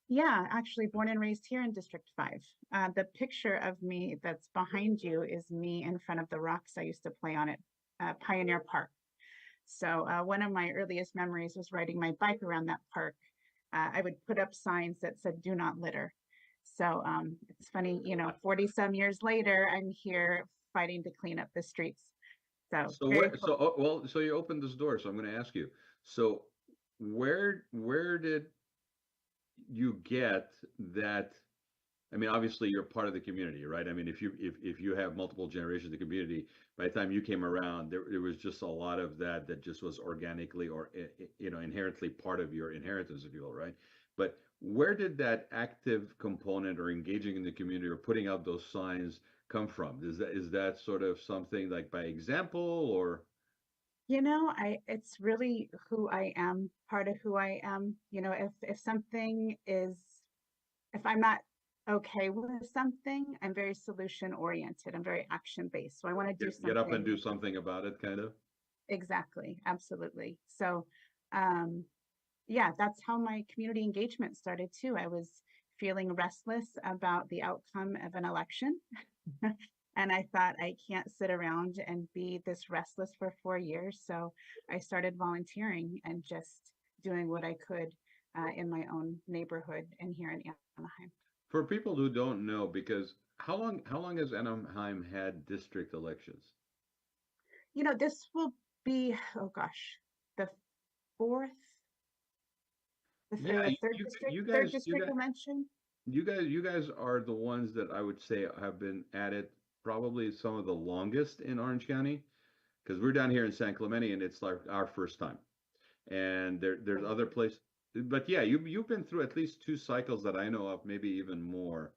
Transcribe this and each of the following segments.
Yeah, actually born and raised here in District 5. The picture of me that's behind you is me in front of the rocks I used to play on at Pioneer Park. So one of my earliest memories was riding my bike around that park. I would put up signs that said "Do not litter." So it's funny, 40 some years later, I'm here fighting to clean up the streets. So So very where, cool. so well, so you opened this door, so I'm going to ask you. So where did you get that? I mean, obviously you're part of the community, right? I mean, if you have multiple generations of the community, by the time you came around, there was just a lot of that just was organically or inherently part of your inheritance, if you will, right? But where did that active component or engaging in the community or putting out those signs come from? Is that sort of something like by example or? It's really who I am, part of who I am. If something is if I'm not okay with something, I'm very solution oriented. I'm very action based. So I want to do Get up and something. do something about it, kind of. Exactly. Absolutely. So, um, yeah, that's how my community engagement started too. I was feeling restless about the outcome of an election. And I thought I can't sit around and be this restless for 4 years. So I started volunteering and just doing what I could in my own neighborhood and here in Anaheim. For people who don't know, because how long has Anaheim had district elections? This will be, oh gosh, the fourth, Yeah, the third you district, you third guys you district guys convention. you guys are the ones that I would say have been at it probably some of the longest in Orange County because we're down here in San Clemente and it's like our first time. And there's Thank other you. places, but yeah, you've been through at least two cycles that I know of, maybe even more.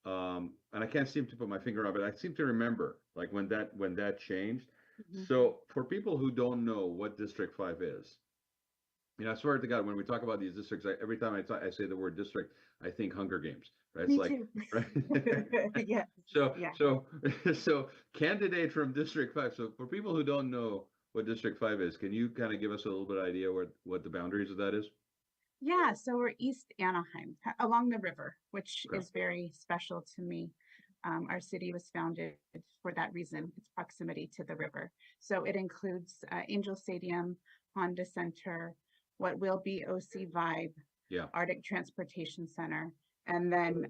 And I can't seem to put my finger on it. I seem to remember like when that changed. Mhm. So for people who don't know what District 5 is, I swear to God, when we talk about these districts, every time I say the word district, I think Hunger Games, right? It's Me like, too. right? Yes. So, Yeah. so, so candidate from District 5. So for people who don't know what District 5 is, can you kind of give us a little bit of idea what the boundaries of that is? Yeah. So we're East Anaheim along the river, which Okay. is very special to me. Our city was founded for that reason, its proximity to the river. So it includes Angel Stadium, Honda Center, what will be OC Vibe, Yeah. Arctic Transportation Center, and then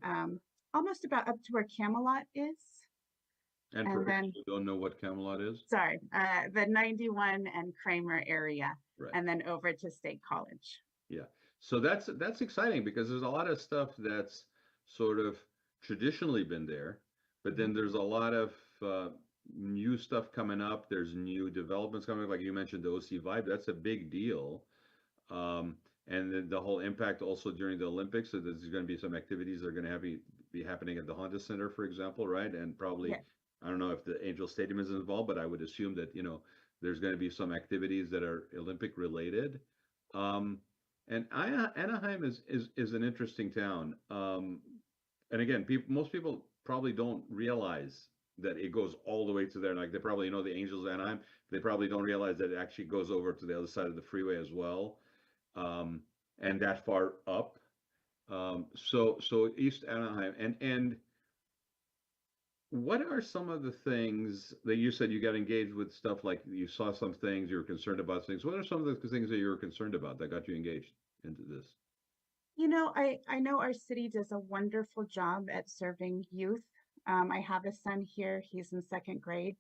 almost about up to where Camelot is. And for And people then, who don't know what Camelot is, sorry, the 91 and Kramer area, right. and then over to State College. Yeah. So that's exciting because there's a lot of stuff that's sort of traditionally been there, but then Mhm. there's a lot of new stuff coming up. There's new developments coming up, like you mentioned, the OC Vibe. That's a big deal. And then the whole impact also during the Olympics. So there's going to be some activities that are going to be happening at the Honda Center, for example, right? And probably, Yeah. I don't know if the Angel Stadium is involved, but I would assume that, there's going to be some activities that are Olympic related. Um, and Anaheim is an interesting town. And again, most people probably don't realize that it goes all the way to there. Like they probably know the Angels of Anaheim. They probably don't realize that it actually goes over to the other side of the freeway as well, and that far up. So East Anaheim, and what are some of the things that you said you got engaged with stuff like you saw some things you were concerned about things? What are some of the things that you were concerned about that got you engaged into this? I know our city does a wonderful job at serving youth. I have a son here, he's in second grade,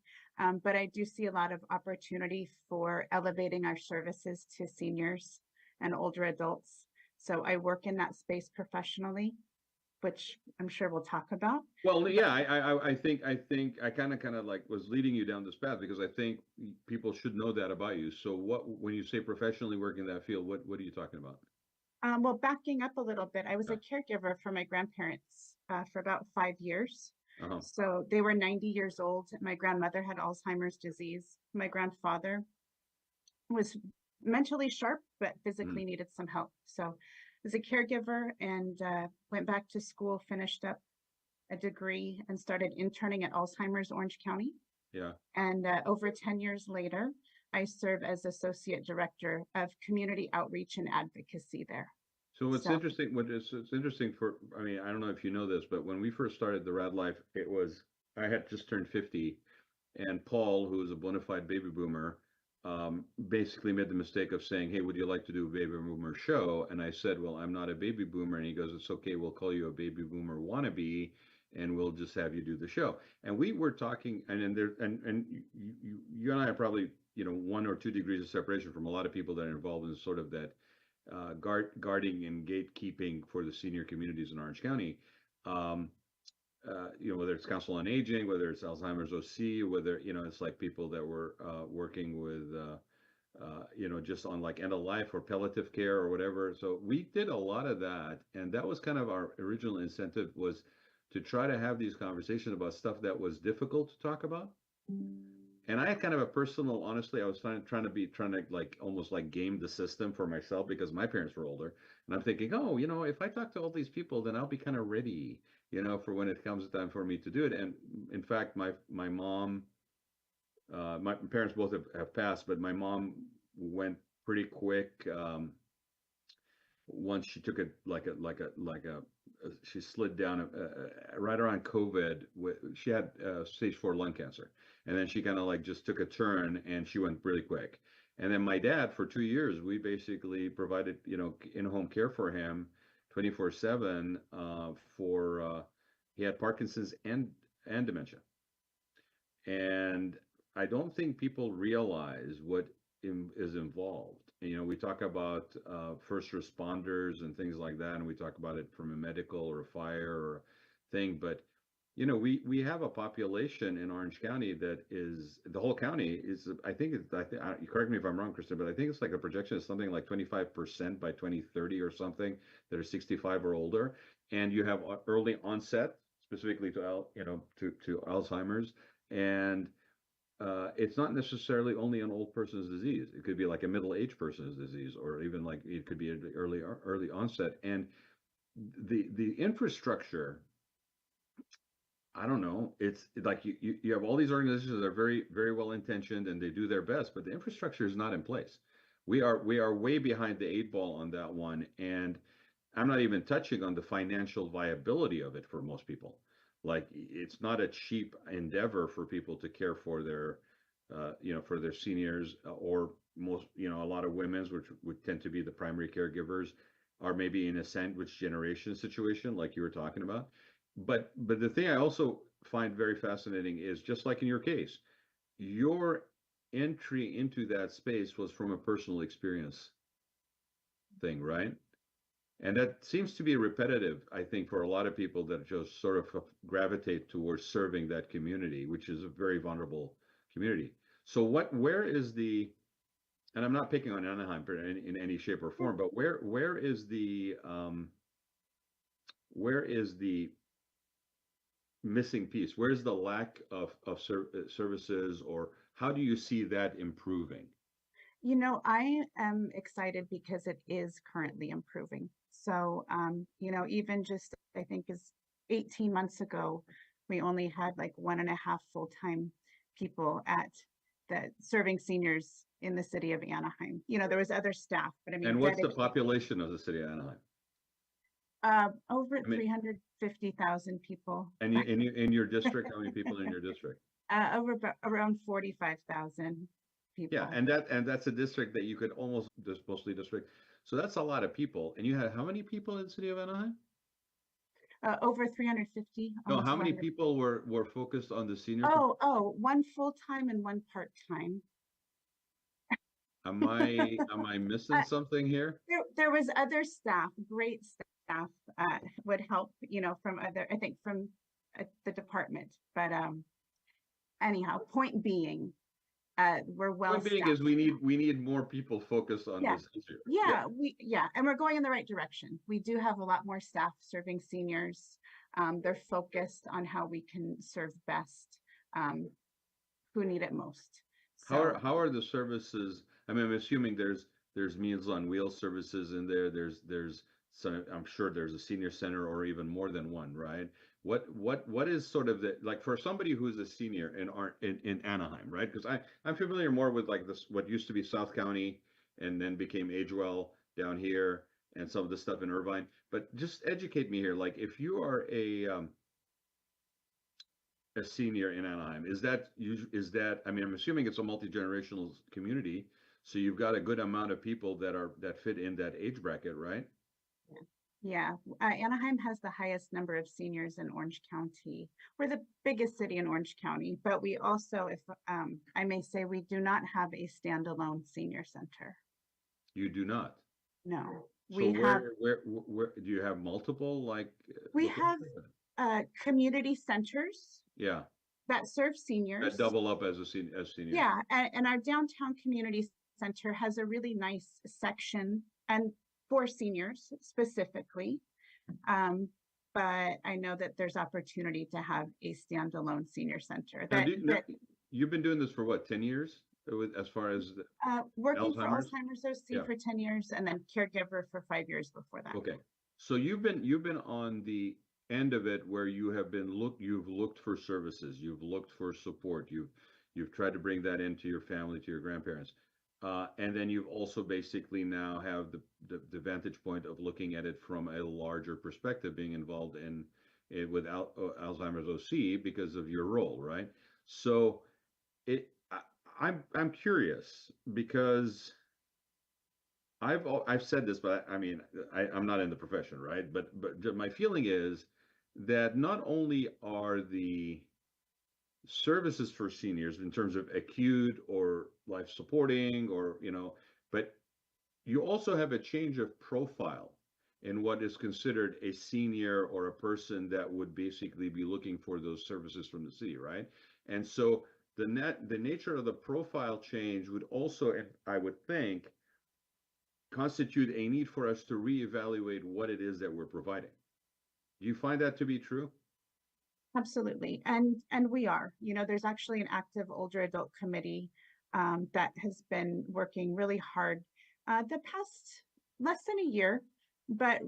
but I do see a lot of opportunity for elevating our services to seniors and older adults. So I work in that space professionally, which I'm sure we'll talk about. Well, But yeah, I think I kind of like was leading you down this path because I think people should know that about you. So when you say professionally working in that field, what are you talking about? well, backing up a little bit, I was a Yeah. caregiver for my grandparents for about 5 years. Uh-huh. So they were 90 years old. My grandmother had Alzheimer's disease. My grandfather was mentally sharp, but Mhm. physically needed some help. So as a caregiver and went back to school, finished up a degree and started interning at Alzheimer's Orange County. Yeah. And over 10 years later, I serve as Associate Director of Community Outreach and Advocacy there. So what's So, interesting, it's interesting for, I mean, I don't know if you know this, but when we first started the Rad Life, I had just turned 50, and Paul, who was a bona fide baby boomer, basically made the mistake of saying, "Hey, would you like to do a baby boomer show?" And I said, "Well, I'm not a baby boomer." And he goes, "It's okay. We'll call you a baby boomer wannabe, and we'll just have you do the show." And we were talking, and then there, and you and I are probably, 1 or 2 degrees of separation from a lot of people that are involved in sort of that guarding and gatekeeping for the senior communities in Orange County. Um, whether it's Council on Aging, whether it's Alzheimer's OC, whether, it's like people that were working with, just on like end of life or palliative care or whatever. So we did a lot of that. And that was kind of our original incentive, was to try to have these conversations about stuff that was difficult to talk about. And I had kind of a personal, honestly, I was trying to like almost like game the system for myself, because my parents were older. And I'm thinking, oh, if I talk to all these people, then I'll be kind of ready, for when it comes time for me to do it. And in fact, my mom, my parents both have passed, but my mom went pretty quick. Once she took it she slid down right around COVID. She had stage 4 lung cancer, and then she kind of like just took a turn, and she went really quick. And then my dad, for 2 years, we basically provided in-home care for him 24/7 for he had Parkinson's and dementia. And I don't think people realize what is involved. We talk about first responders and things like that, and we talk about it from a medical or a fire or a thing. But we have a population in Orange County that is, the whole county is, I think correct me if I'm wrong, Kristen, but I think it's like a projection of something like 25% by 2030 or something that are 65 or older, and you have early onset, specifically to Alzheimer's. And it's not necessarily only an old person's disease. It could be like a middle-aged person's disease, or even like it could be an early onset. And the infrastructure, I don't know. It's like you have all these organizations that are very, very well intentioned, and they do their best, but the infrastructure is not in place. We are way behind the 8 ball on that one, and I'm not even touching on the financial viability of it for most people. Like, it's not a cheap endeavor for people to care for their, for their seniors, or most, a lot of women's, which would tend to be the primary caregivers, are maybe in a sandwich generation situation, like you were talking about. But the thing I also find very fascinating is, just like in your case, your entry into that space was from a personal experience thing, right? And that seems to be repetitive, I think, for a lot of people that just sort of gravitate towards serving that community, which is a very vulnerable community. So where is and I'm not picking on Anaheim in any shape or form, but where is the missing piece? Where's the lack of services, or how do you see that improving? I am excited because it is currently improving. So, even just, I think is 18 months ago, we only had like 1.5 full-time people at the serving seniors in the city of Anaheim. There was other staff, but I mean, And what's the population of the city of Anaheim? Over I mean, 350,000 people. And in your district, how many people in your district? Around 45,000 people. Yeah, and that's a district that you could almost just mostly district. So that's a lot of people. And you had how many people in the city of Anaheim? Over 350. No, how many people were focused on the senior? One full-time and one part-time. Am I missing something here? There was other staff, great staff, would help, from the department. But anyhow, point being, we're well Point being staffed. is we need more people focused on this issue. And we're going in the right direction. We do have a lot more staff serving seniors. They're focused on how we can serve best who need it most. So, How are the services? I mean, I'm assuming there's Meals on Wheels services in there. There's some, I'm sure there's a senior center, or even more than one, right? What is sort of like for somebody who's a senior in Anaheim, right? Because I'm familiar more with like this, what used to be South County and then became Agewell down here, and some of the stuff in Irvine. But just educate me here. Like, if you are a senior in Anaheim, is that, I mean, I'm assuming it's a multi-generational community, so you've got a good amount of people that fit in that age bracket, right? Yeah, Anaheim has the highest number of seniors in Orange County. We're the biggest city in Orange County, but we also, if I may say, we do not have a standalone senior center. You do not. No, So we have where do you have multiple like we have community centers Yeah, that serve that seniors. double up as seniors. Yeah, and our downtown community center has a really nice section and for seniors specifically. Um, but I know that there's opportunity to have a standalone senior center Now, now, that you've been doing this for what, 10 years as far as working for Alzheimer's? Alzheimer's OC Yeah. for 10 years and then caregiver for 5 years before that. Okay. So you've been on the end of it where you've looked for services, you've looked for support, you've tried to bring that into your family, to your grandparents. And then you've also basically now have the vantage point of looking at it from a larger perspective, being involved in it with Alzheimer's OC because of your role, right? So I'm curious because I've said this, but I mean, I'm not in the profession, right? But my feeling is that not only are the services for seniors in terms of acute or life supporting or, but you also have a change of profile in what is considered a senior or a person that would basically be looking for those services from the city, right? And so the nature of the profile change would also, I would think, constitute a need for us to reevaluate what it is that we're providing. Do you find that to be true? Absolutely. And we are, there's actually an active older adult committee that has been working really hard the past less than a year, but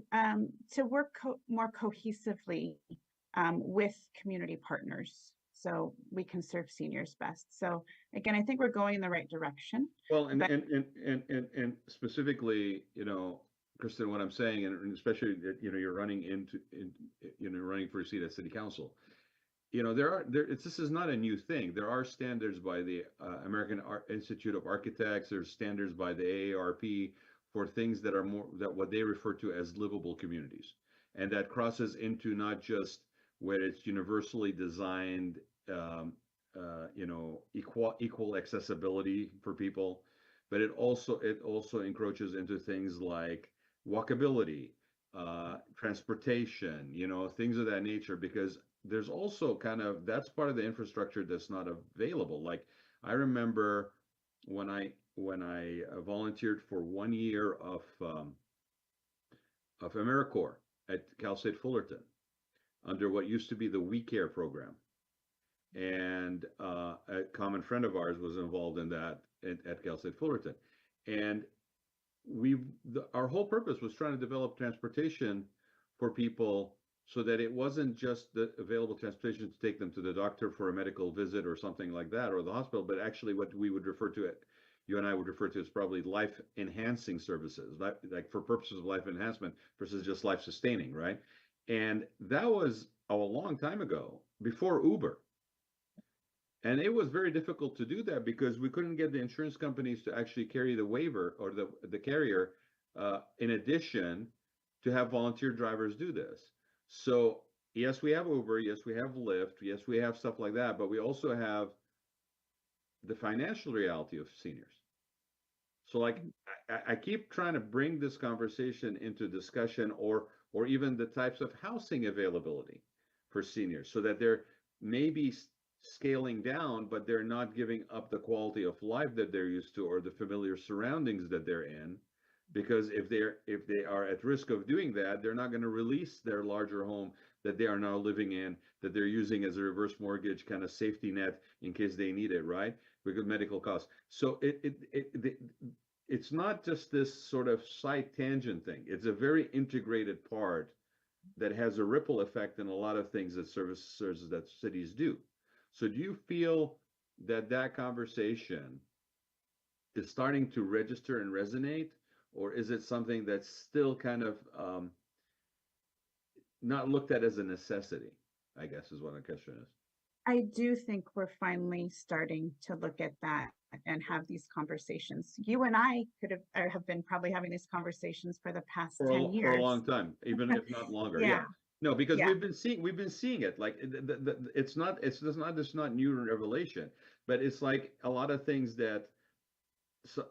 to work more cohesively with community partners so we can serve seniors best. So again, I think we're going in the right direction. Well, and specifically, Kristen, what I'm saying, and especially that, you're running running for a seat at City Council. This is not a new thing. There are standards by the American Institute of Architects. There's standards by the AARP for things that are what they refer to as livable communities, and that crosses into not just where it's universally designed, equal accessibility for people, but it also encroaches into things like walkability, transportation, things of that nature, because there's also that's part of the infrastructure that's not available. Like, I remember when I volunteered for 1 year of AmeriCorps at Cal State Fullerton under what used to be the We Care program. And a common friend of ours was involved in that at Cal State Fullerton. And our whole purpose was trying to develop transportation for people so that it wasn't just the available transportation to take them to the doctor for a medical visit or something like that, or the hospital, but actually what we would refer to you and I would refer to as probably life enhancing services, like for purposes of life enhancement versus just life sustaining, right? And that was a long time ago, before Uber. And it was very difficult to do that because we couldn't get the insurance companies to actually carry the waiver or the carrier, in addition to have volunteer drivers do this. So yes, we have Uber, yes, we have Lyft, yes, we have stuff like that, but we also have the financial reality of seniors. So like, I keep trying to bring this conversation into discussion or even the types of housing availability for seniors so that they're maybe scaling down, but they're not giving up the quality of life that they're used to or the familiar surroundings that they're in. Because if they are at risk of doing that, they're not going to release their larger home that they are now living in, that they're using as a reverse mortgage kind of safety net in case they need it, right? Because medical costs. So it's not just this sort of side tangent thing. It's a very integrated part that has a ripple effect in a lot of things that services that cities do. So do you feel that conversation is starting to register and resonate, or is it something that's still kind of not looked at as a necessity, I guess is what the question is. I do think we're finally starting to look at that and have these conversations. You and I could have or have been probably having these conversations for the past 10 For a years. long time, even if not longer. Yeah, Yeah. No, because yeah. we've been seeing it. Like it's not new revelation, but it's like a lot of things that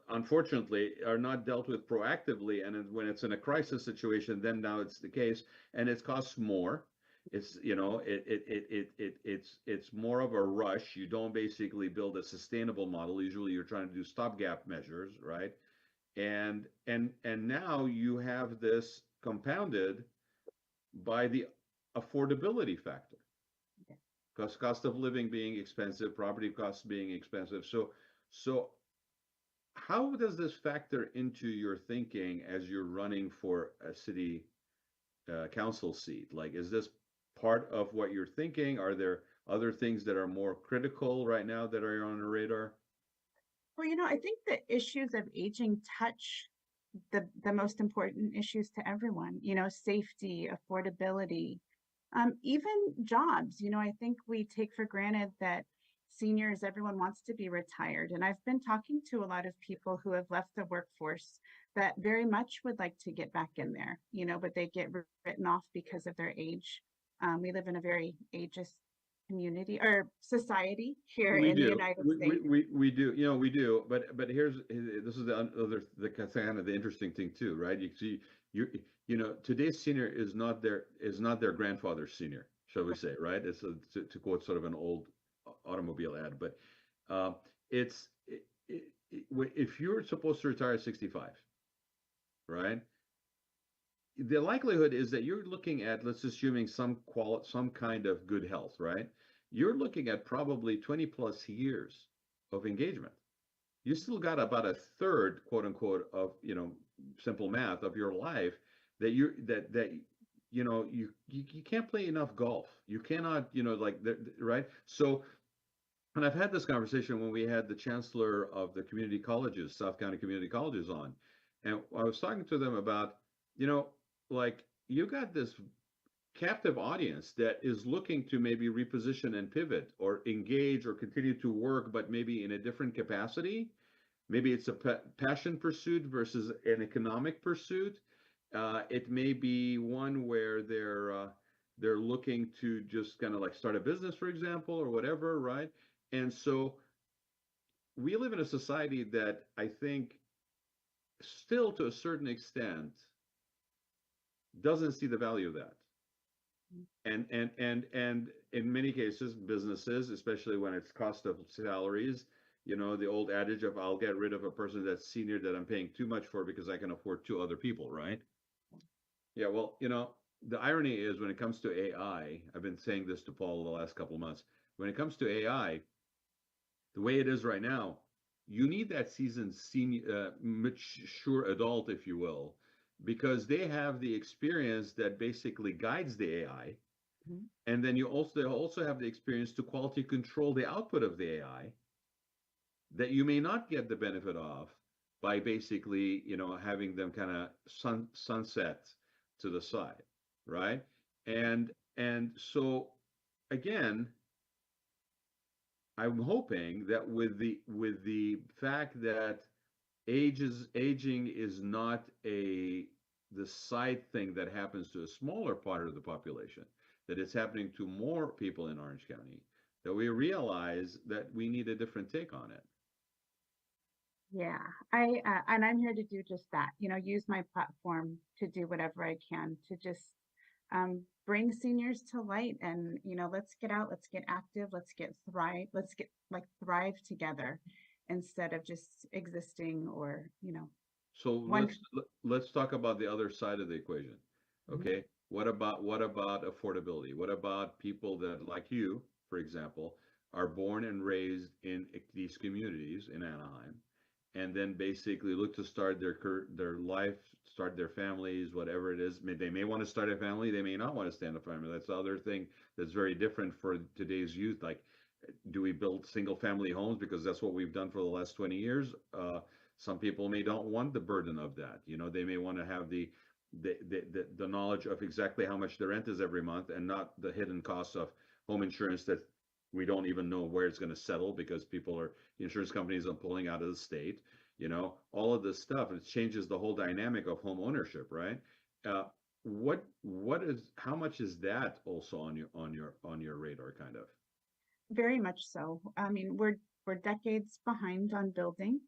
unfortunately are not dealt with proactively, and when it's in a crisis situation, then now it's the case, and it costs more. It's it's more of a rush. You don't basically build a sustainable model. Usually you're trying to do stopgap measures, right? And now you have this compounded by the affordability factor, because cost of living being expensive, property costs being expensive. So how does this factor into your thinking as you're running for a city council seat? Like, is this part of what you're thinking? Are there other things that are more critical right now that are on the radar? Well, I think the issues of aging touch the most important issues to everyone, safety, affordability, even jobs. I think we take for granted that seniors, everyone wants to be retired. And I've been talking to a lot of people who have left the workforce that very much would like to get back in there, but they get written off because of their age. We live in a very ageist community or society here We in the do. United We, States. we do. We do. But here's this is the other the kind of the interesting thing too, right? You see, today's senior is not their grandfather's senior, shall we say, right? It's to quote sort of an old automobile ad, but it's if you're supposed to retire at 65, right? The likelihood is that you're looking at, let's assuming some kind of good health, right? You're looking at probably 20 plus years of engagement. You still got about a third, quote unquote, of simple math of your life that you can't play enough golf. You cannot, right? So, and I've had this conversation when we had the chancellor of the community colleges, South County Community Colleges on, and I was talking to them about, like, you got this captive audience that is looking to maybe reposition and pivot or engage or continue to work, but maybe in a different capacity. Maybe it's a passion pursuit versus an economic pursuit. It may be one where they're looking to just kind of like start a business, for example, or whatever, right? And so we live in a society that I think still to a certain extent doesn't see the value of that. And in many cases, businesses, especially when it's cost of salaries, the old adage of I'll get rid of a person that's senior that I'm paying too much for because I can afford two other people, right? Yeah, well, the irony is when it comes to AI, I've been saying this to Paul the last couple of months. When it comes to AI, the way it is right now, you need that seasoned senior, mature adult, if you will, because they have the experience that basically guides the AI. Mhm. And then they also have the experience to quality control the output of the AI that you may not get the benefit of by basically, having them kind of sunset to the side, right? And so again, I'm hoping that with the fact that aging is not the side thing that happens to a smaller part of the population, that it's happening to more people in Orange County, that we realize that we need a different take on it. Yeah, and I'm here to do just that, use my platform to do whatever I can to just bring seniors to light and, let's get out, let's get active, let's get like thrive together instead of just existing or, So one. let's talk about the other side of the equation. Mhm. Okay. What about affordability? What about people that, like you, for example, are born and raised in these communities in Anaheim, and then basically look to start their life, start their families, whatever it is. They may want to start a family, they may not want to start a family. That's the other thing that's very different for today's youth. Like, do we build single family homes because that's what we've done for the last 20 years? Some people may don't want the burden of that. They may want to have the knowledge of exactly how much the rent is every month, and not the hidden costs of home insurance that we don't even know where it's going to settle, because insurance companies are pulling out of the state. All of this stuff, it changes the whole dynamic of home ownership, right? Uh, how much is that also on your radar, kind of? Very much so. I mean, we're decades behind on building,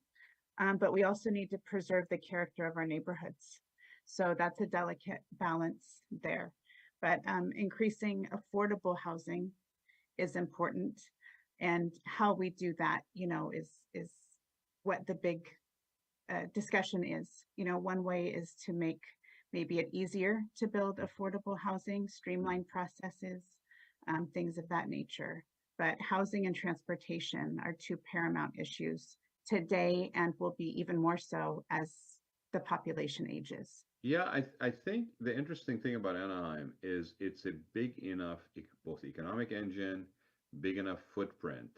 but we also need to preserve the character of our neighborhoods. So that's a delicate balance there. But increasing affordable housing is important, and how we do that, is what the big discussion is. One way is to make maybe it easier to build affordable housing, streamline processes, things of that nature. But housing and transportation are two paramount issues today, and will be even more so as the population ages. Yeah, I think the interesting thing about Anaheim is it's a big enough, both economic engine, big enough footprint,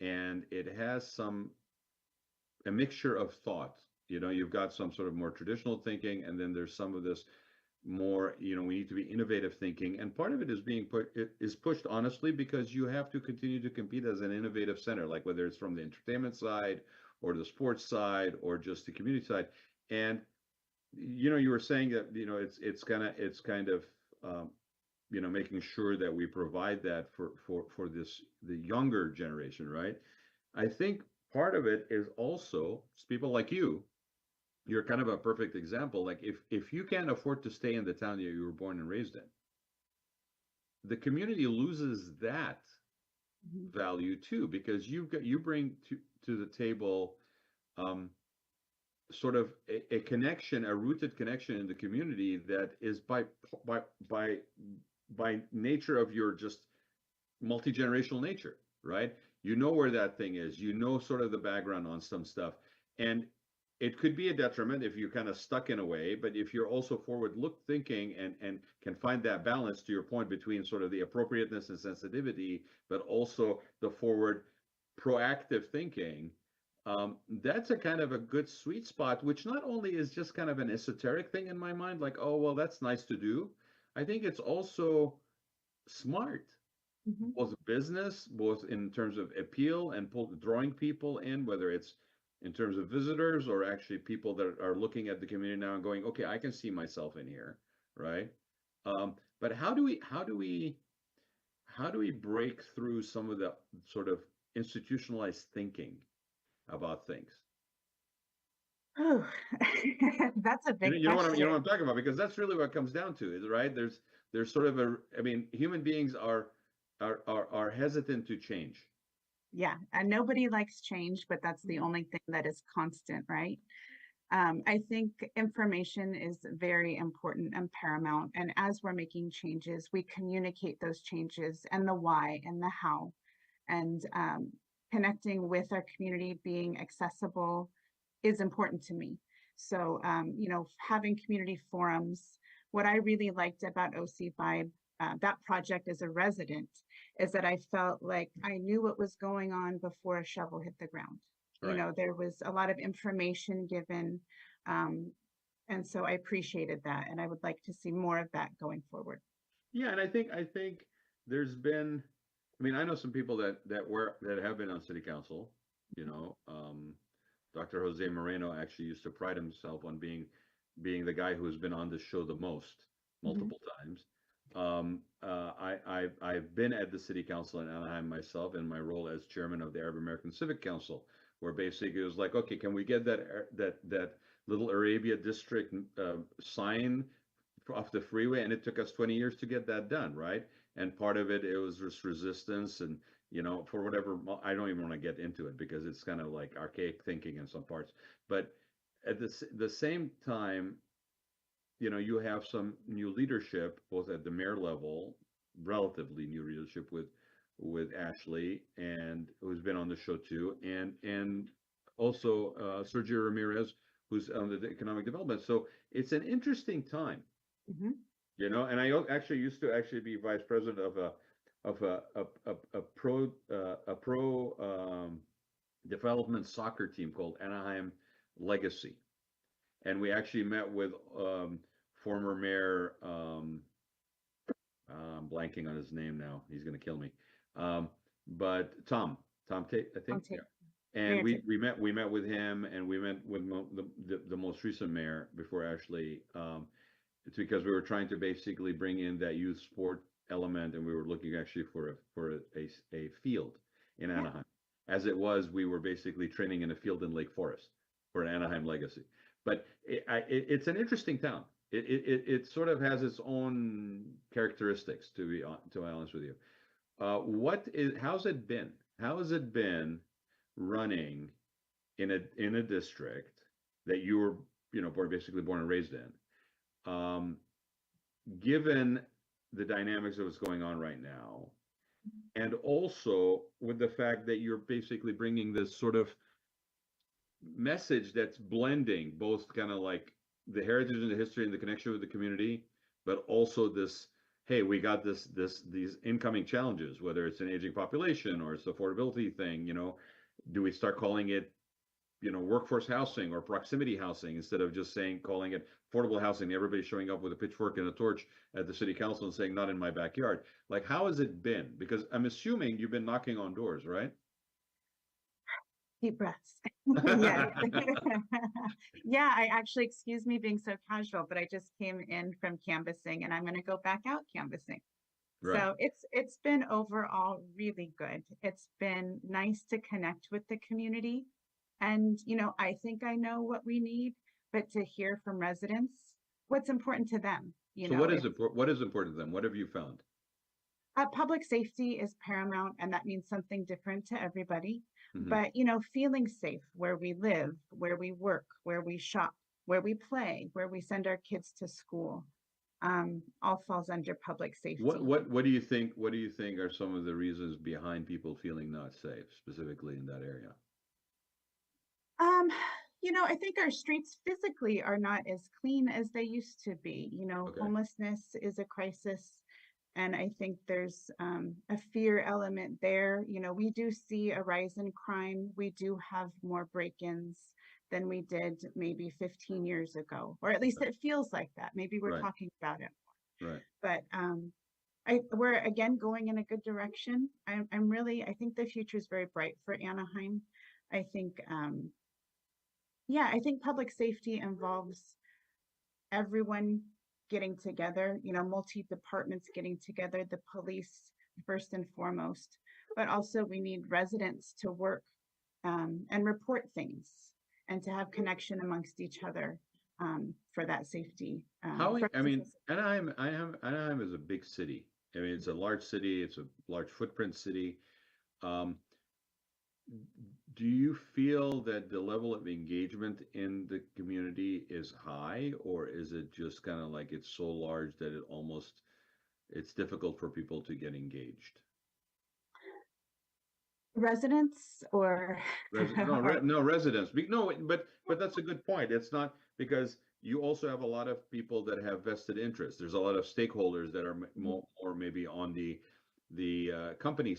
and it has a mixture of thought. You've got some sort of more traditional thinking, and then there's some of this more, we need to be innovative thinking. And part of it is pushed honestly because you have to continue to compete as an innovative center, like whether it's from the entertainment side or the sports side or just the community side. And you were saying that it's kind of making sure that we provide that for the younger generation, right? I think part of it is also people like you're kind of a perfect example. Like if you can't afford to stay in the town that you were born and raised in, the community loses that value too, because you bring to the table sort of a connection, a rooted connection in the community that is by nature of your just multi-generational nature, right? Where that thing is, sort of the background on some stuff. And it could be a detriment if you're kind of stuck in a way, but if you're also forward thinking and can find that balance, to your point, between sort of the appropriateness and sensitivity, but also the forward proactive thinking, that's a kind of a good sweet spot, which not only is just kind of an esoteric thing in my mind, like, oh, well, that's nice to do. I think it's also smart, both business, both in terms of appeal and drawing people in, whether it's in terms of visitors or actually people that are looking at the community now and going, okay, I can see myself in here, right? But how do we break through some of the sort of institutionalized thinking about things? Oh, that's a big question. You know what I'm talking about, because that's really what it comes down to, is right. There's sort of human beings are hesitant to change. Yeah, and nobody likes change, but that's the only thing that is constant, right? I think information is very important and paramount. And as we're making changes, we communicate those changes and the why and the how, and connecting with our community, being accessible is important to me. So, having community forums. What I really liked about OC Vibe, that project as a resident, is that I felt like I knew what was going on before a shovel hit the ground. Right. There was a lot of information given. And so I appreciated that. And I would like to see more of that going forward. Yeah, and I think there's been, I know some people that have been on city council. Dr. Jose Moreno actually used to pride himself on being the guy who has been on the show the most, multiple times. I've been at the city council in Anaheim myself in my role as chairman of the Arab American Civic Council, where basically it was like, okay, can we get that little Arabia district sign off the freeway? And it took us 20 years to get that done, right? And part of it was just resistance, and for whatever, I don't even want to get into it because it's kind of like archaic thinking in some parts. But at the same time, you have some new leadership, both at the mayor level, relatively new leadership with Ashley, and who's been on the show too, and also Sergio Ramirez, who's on the economic development. So it's an interesting time, and I actually used to be vice president of a pro development soccer team called Anaheim legacy. And we actually met with former mayor, I'm blanking on his name now. He's going to kill me. But Tom Tate, I think. Yeah. And Mayor Tate. we met with him, and we met with the most recent mayor before Ashley. It's because we were trying to basically bring in that youth sport element, and we were looking actually for a field in Yeah. Anaheim. As it was, we were basically training in a field in Lake Forest for an Anaheim legacy. But it's an interesting town. It sort of has its own characteristics, to be honest with you. How's it been? How has it been running in a district that you were, basically born and raised in? Given the dynamics of what's going on right now, and also with the fact that you're basically bringing this sort of message that's blending both kind of like the heritage and the history and the connection with the community, but also this, hey, we got these incoming challenges, whether it's an aging population or it's the affordability thing. Do we start calling it workforce housing or proximity housing instead of just calling it affordable housing? Everybody's showing up with a pitchfork and a torch at the city council and saying, not in my backyard. Like, how has it been? Because I'm assuming you've been knocking on doors, right? Deep breaths. Yes. Yeah, I actually, excuse me being so casual, but I just came in from canvassing and I'm going to go back out canvassing. Right. So it's been overall really good. It's been nice to connect with the community. And, I think I know what we need, but to hear from residents what's important to them. So what is important to them? What have you found? Public safety is paramount, and that means something different to everybody. Mhm. But, feeling safe where we live, where we work, where we shop, where we play, where we send our kids to school, all falls under public safety. What do you think? What do you think are some of the reasons behind people feeling not safe, specifically in that area? I think our streets physically are not as clean as they used to be. Okay. Homelessness is a crisis. And I think there's a fear element there. We do see a rise in crime. We do have more break-ins than we did maybe 15 years ago, or at least it feels like that. Maybe we're Right. talking about it more. Right. But we're again going in a good direction. I think the future is very bright for Anaheim. I think, I think public safety involves everyone getting together, multi-departments getting together, the police first and foremost, but also we need residents to work and report things and to have connection amongst each other for that safety. Anaheim is a big city. I mean, it's a large city. It's a large footprint city. Do you feel that the level of engagement in the community is high, or is it just kind of like it's so large that it's difficult for people to get engaged? Residents or no residents. No, but that's a good point. It's not, because you also have a lot of people that have vested interests. There's a lot of stakeholders that are more maybe on the company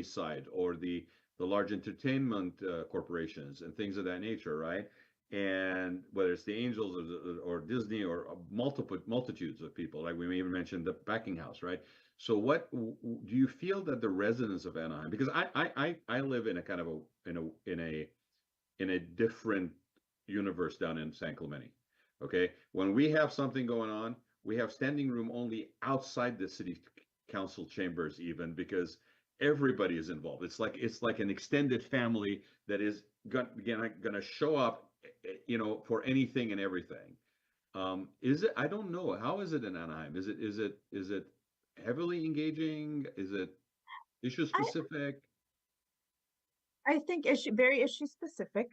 side, or the large entertainment corporations and things of that nature, right? And whether it's the Angels or Disney or multitudes of people, like we may even mention the Packing House, right? So what do you feel that the residents of Anaheim, because I live in a kind of in a different universe down in San Clemente. Okay, when we have something going on, we have standing room only outside the city council chambers, even, because everybody is involved. It's like an extended family that is going to show up, for anything and everything. Is it? I don't know. How is it in Anaheim? Is it heavily engaging? Is it issue specific? I think very issue specific.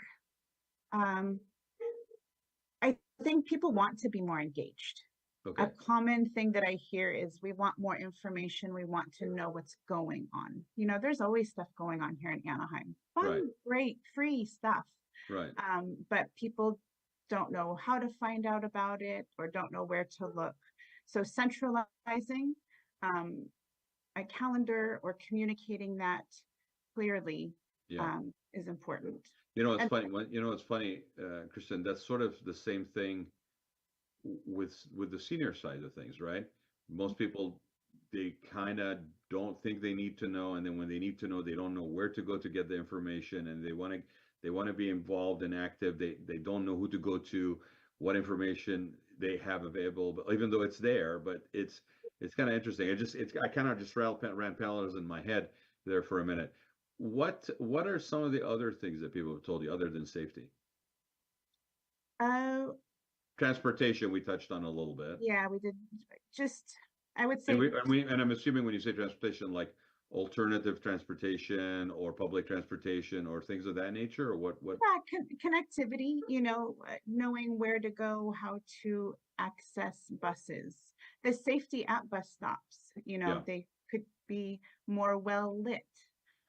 I think people want to be more engaged. Okay. A common thing that I hear is we want more information. We want to know what's going on. There's always stuff going on here in Anaheim. Fun, Right. Great, free stuff. Right. But people don't know how to find out about it or don't know where to look. So centralizing a calendar or communicating that clearly is important. And It's funny, Kristen, that's sort of the same thing with the senior side of things, right? Most people, they kind of don't think they need to know, and then when they need to know, they don't know where to go to get the information, and they want to be involved and active. They don't know who to go to, what information they have available, but even though it's there, but it's kind of interesting. I kind of just ran parallels in my head there for a minute. What are some of the other things that people have told you other than safety? uh, Transportation we touched on a little bit. yeah, we did just, I would And say, I'm assuming when you say transportation, like alternative transportation or public transportation or things of that nature, or what? yeah, connectivity, knowing where to go, how to access buses, the safety at bus stops, Yeah, they could be more well lit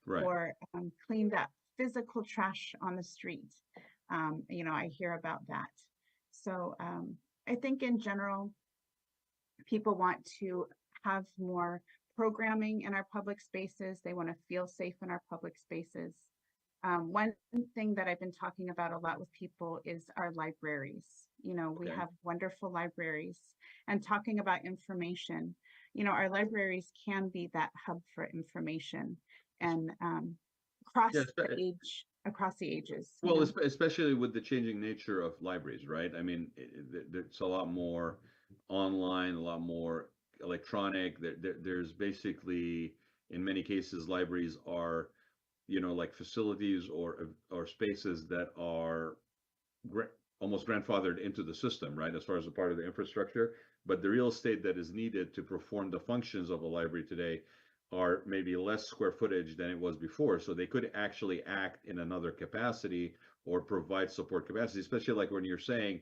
right. or cleaned up, physical trash on the street. I hear about that. So I think in general, people want to have more programming in our public spaces. They want to feel safe in our public spaces. One thing that I've been talking about a lot with people is our libraries. We Okay. have wonderful libraries, and talking about information. Our libraries can be that hub for information and Yeah. across the ages. Well, especially with the changing nature of libraries, right? I mean, it's a lot more online, a lot more electronic. There's basically, in many cases, libraries are, like facilities or spaces that are almost grandfathered into the system, right, as far as a part of the infrastructure. But the real estate that is needed to perform the functions of a library today are maybe less square footage than it was before. So they could actually act in another capacity or provide support capacity, especially like when you're saying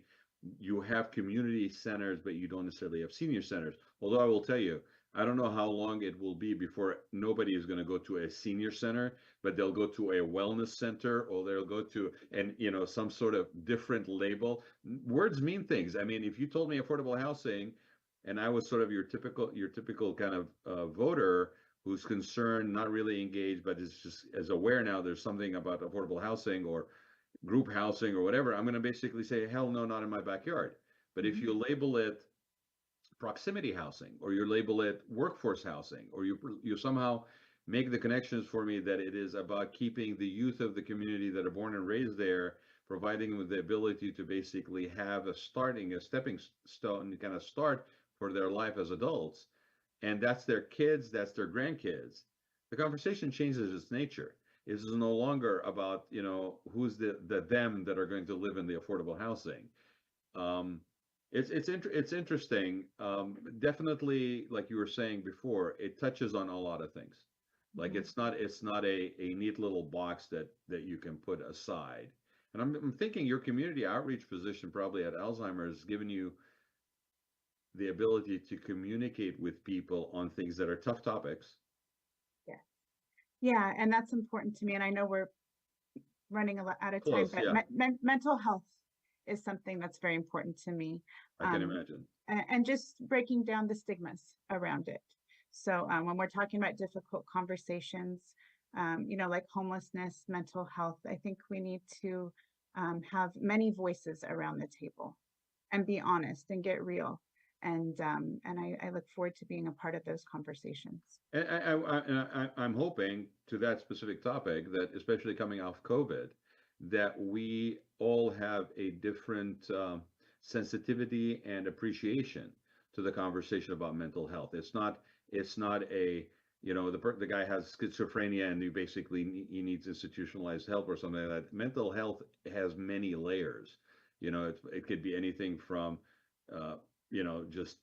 you have community centers, but you don't necessarily have senior centers. Although I will tell you, I don't know how long it will be before nobody is going to go to a senior center, but they'll go to a wellness center or they'll go to some sort of different label. Words mean things. I mean, if you told me affordable housing, and I was sort of your typical kind of voter who's concerned, not really engaged, but is just as aware now there's something about affordable housing or group housing or whatever, I'm going to basically say, hell no, not in my backyard. But if Mhm. you label it proximity housing or you label it workforce housing or you somehow make the connections for me that it is about keeping the youth of the community that are born and raised there, providing them with the ability to basically have a stepping stone kind of start for their life as adults, and that's their kids, that's their grandkids, the conversation changes its nature. It is no longer about who's the them that are going to live in the affordable housing. um, it's interesting. Definitely, like you were saying before, it touches on a lot of things. Like Mhm. it's not a neat little box that you can put aside. And I'm thinking your community outreach position probably at Alzheimer's has given you the ability to communicate with people on things that are tough topics. Yeah. Yeah, and that's important to me. And I know we're running a lot out of time, Close, but yeah, mental health is something that's very important to me. I can Um, imagine. and just breaking down the stigmas around it. So when we're talking about difficult conversations, like homelessness, mental health, I think we need to have many voices around the table and be honest and get real. And I look forward to being a part of those conversations. And I'm hoping to that specific topic that, especially coming off COVID, that we all have a different sensitivity and appreciation to the conversation about mental health. It's not a the guy has schizophrenia and he needs institutionalized help or something like that. Mental health has many layers. It could be anything from just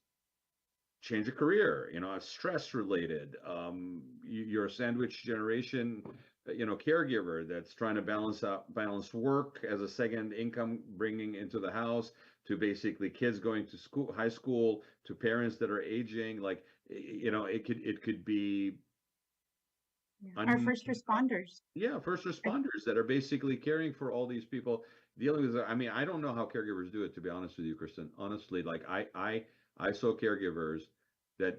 change a career, stress related. You're a sandwich generation, caregiver that's trying to balance work as a second income bringing into the house, to basically kids going to school, high school, to parents that are aging. Like, it could be Yeah. Our un, first responders. yeah, first responders that are basically caring for all these people, dealing with. I mean, I don't know how caregivers do it, to be honest with you, Kristen. Honestly, like I saw caregivers that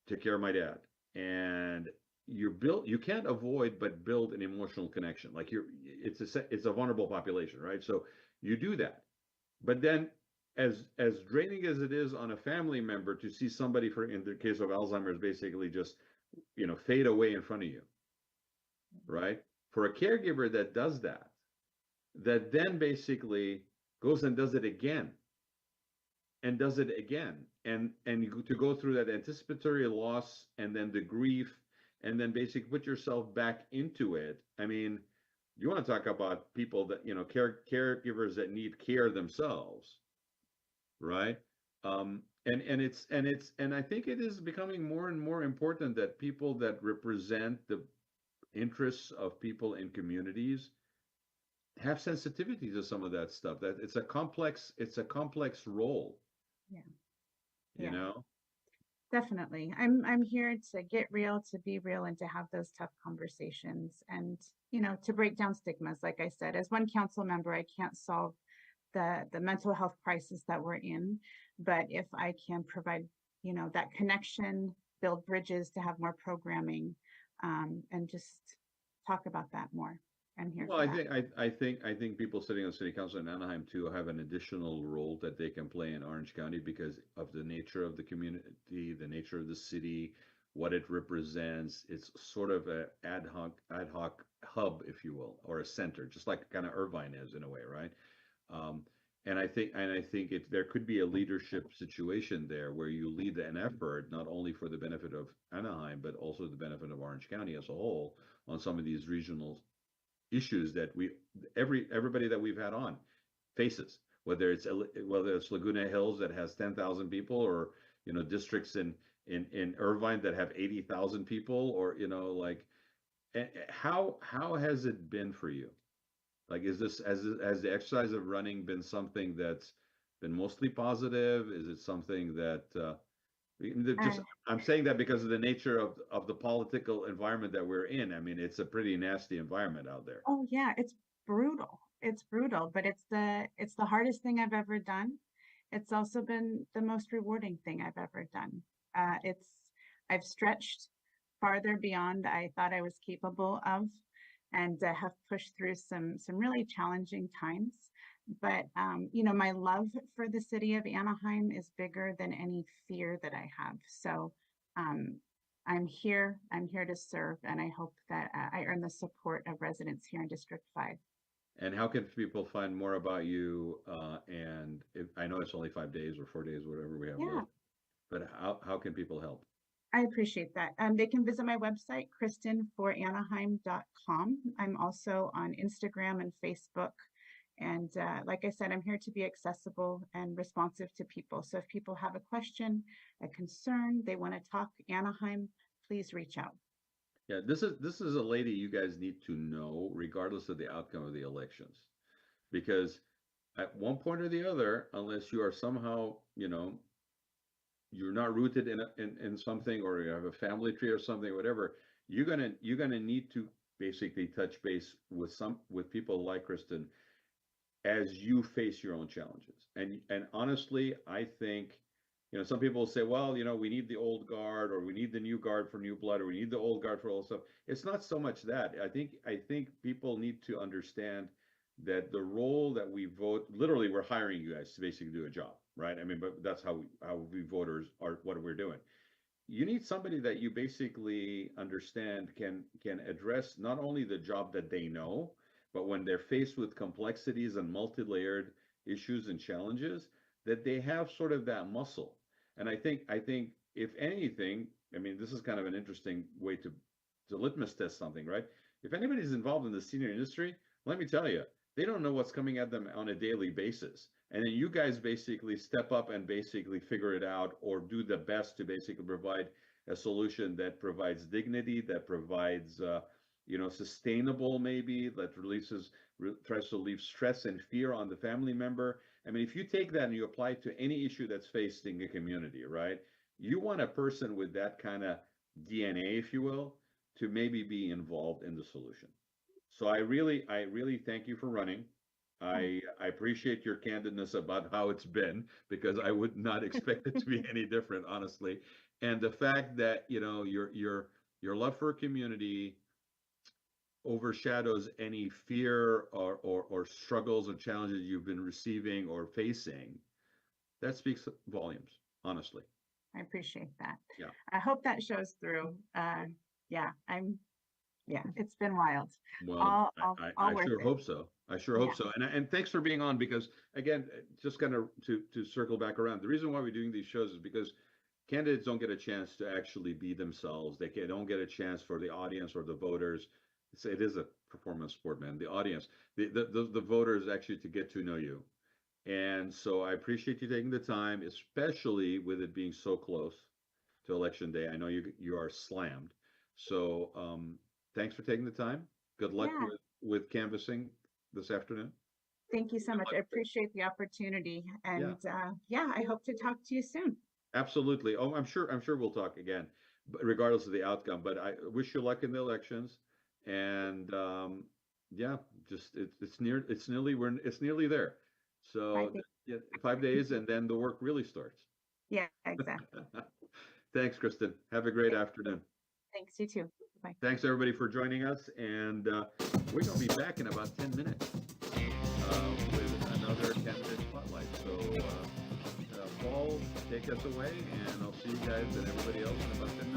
take care of my dad, and you can't avoid but build an emotional connection. Like it's a vulnerable population, right? So you do that, but then as draining as it is on a family member to see somebody, for in the case of Alzheimer's, basically just fade away in front of you, right? For a caregiver that does that, that then basically goes and does it again and does it again, and to go through that anticipatory loss and then the grief, and then basically put yourself back into it. I mean, you want to talk about people that caregivers that need care themselves, right? And I think it is becoming more and more important that people that represent the interests of people in communities have sensitivity to some of that stuff. That it's a complex role, Yeah. you Yeah. know. Definitely. I'm here to get real, to be real, and to have those tough conversations and, to break down stigmas. Like I said, as one council member, I can't solve the mental health crisis that we're in, but if I can provide, that connection, build bridges to have more programming, and just talk about that more. I'm here Well, for that. I think people sitting on city council in Anaheim too have an additional role that they can play in Orange County because of the nature of the community, the nature of the city, what it represents. It's sort of a ad hoc hub, if you will, or a center, just like kind of Irvine is in a way, right? Um, and I think there could be a leadership situation there where you lead an effort not only for the benefit of Anaheim but also the benefit of Orange County as a whole on some of these regional issues that everybody that we've had on faces, whether it's Laguna Hills that has 10,000 people, or districts in Irvine that have 80,000 people, or like, how has it been for you? Like, has the exercise of running been something that's been mostly positive? Is it something that just, Uh, I'm saying that because of the nature of the political environment that we're in. I mean, it's a pretty nasty environment out there. oh yeah, it's brutal. It's brutal, but it's the hardest thing I've ever done. It's also been the most rewarding thing I've ever done. It's I've stretched farther beyond I thought I was capable of, and have pushed through some really challenging times. But my love for the city of Anaheim is bigger than any fear that I have. So um, I'm here. I'm here to serve, and I hope that I earn the support of residents here in District 5. And how can people find more about you? And I know it's only 5 days or 4 days, whatever we have Yeah, left, but how can people help? I appreciate that. They can visit my website, kristenforanaheim.com. I'm also on Instagram and Facebook. And like I said, I'm here to be accessible and responsive to people. So if people have a question, a concern, they want to talk Anaheim, please reach out. Yeah, this is a lady you guys need to know, regardless of the outcome of the elections, because at one point or the other, unless you are somehow, you're not rooted in something, or you have a family tree or something, whatever, you're gonna need to basically touch base with people like Kristen as you face your own challenges. And honestly, I think, some people say, well, we need the old guard, or we need the new guard for new blood, or we need the old guard for old stuff. It's not so much that. I think people need to understand that the role that we vote, literally, we're hiring you guys to basically do a job, right? I mean, but that's how we voters are, what we're doing. You need somebody that you basically understand can address not only the job that they know, but when they're faced with complexities and multi-layered issues and challenges, that they have sort of that muscle. And I think if anything, I mean, this is kind of an interesting way to litmus test something, right? If anybody's involved in the senior industry, let me tell you, they don't know what's coming at them on a daily basis. And then you guys basically step up and basically figure it out, or do the best to basically provide a solution that provides dignity, that provides, sustainable, maybe, that tries to relieve stress and fear on the family member. I mean, if you take that and you apply it to any issue that's facing a community, right? You want a person with that kind of DNA, if you will, to maybe be involved in the solution. So I really thank you for running. I appreciate your candidness about how it's been, because I would not expect it to be any different, honestly. And the fact that your love for community, overshadows any fear or struggles or challenges you've been receiving or facing, that speaks volumes, honestly. I appreciate that. Yeah. I hope that shows through. Yeah, it's been wild. Well, I'll I work sure it. hope so. I sure Yeah. hope so. And thanks for being on, because again, just kind of to circle back around, the reason why we're doing these shows is because candidates don't get a chance to actually be themselves. Don't get a chance for the audience or the voters. It is a performance sport, man. The audience, the voters actually to get to know you. And so I appreciate you taking the time, especially with it being so close to election day. I know you are slammed. So thanks for taking the time. Good luck Yeah. with canvassing this afternoon. Thank you so much. I appreciate the opportunity. And Yeah. I hope to talk to you soon. Absolutely. Oh, I'm sure we'll talk again, but regardless of the outcome. But I wish you luck in the elections. And yeah, just it's nearly there. So yeah, 5 days, and then the work really starts. Yeah, exactly. Thanks, Kristen. Have a great afternoon. Thanks, you too. Bye. Thanks everybody for joining us, and we're going to be back in about 10 minutes with another candidate spotlight. So Paul, take us away, and I'll see you guys and everybody else in about 10 minutes.